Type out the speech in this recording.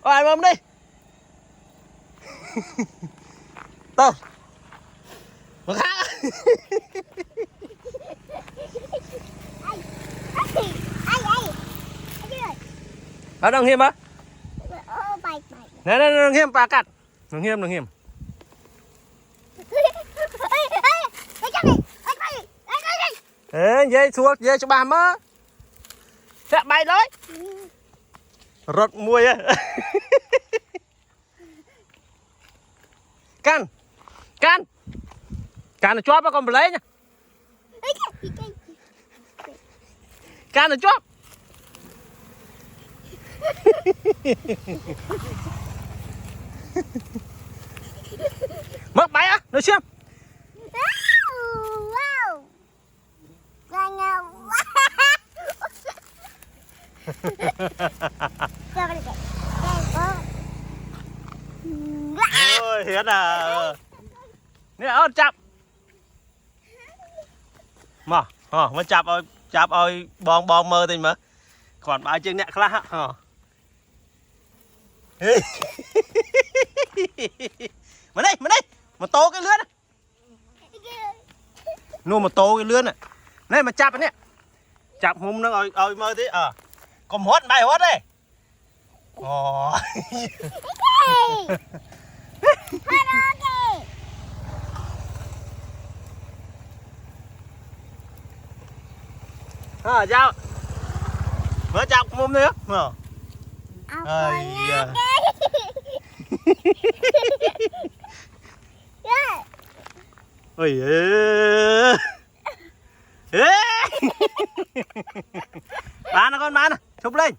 Rồi mâm đi. Tao. Một khác. Ở đằng hiểm á? Nè đằng hiểm bà cắt. Đằng hiểm. Ê, dây xuống, dây cho bà mơ. Sẽ bay đấy. Rột mùi á. Can là chóp á, con bà lấy nha. Can là chóp. Mất bay á, nói xem. Ôi hiến à. Nè ơn chập. Mà chập ơi bong mơ tình mà. Còn ba chân nè khá hả. Mà đây mà tô cái lươn. Nuôi một tô cái lươn này. Này mà chập nè. Chập hôm nó ơi mơ tí còn hót bài hót đây. Chào. Mới chào mồm nữa. Ơi da. Ôi ê. Bán nó con bán, chụp lên.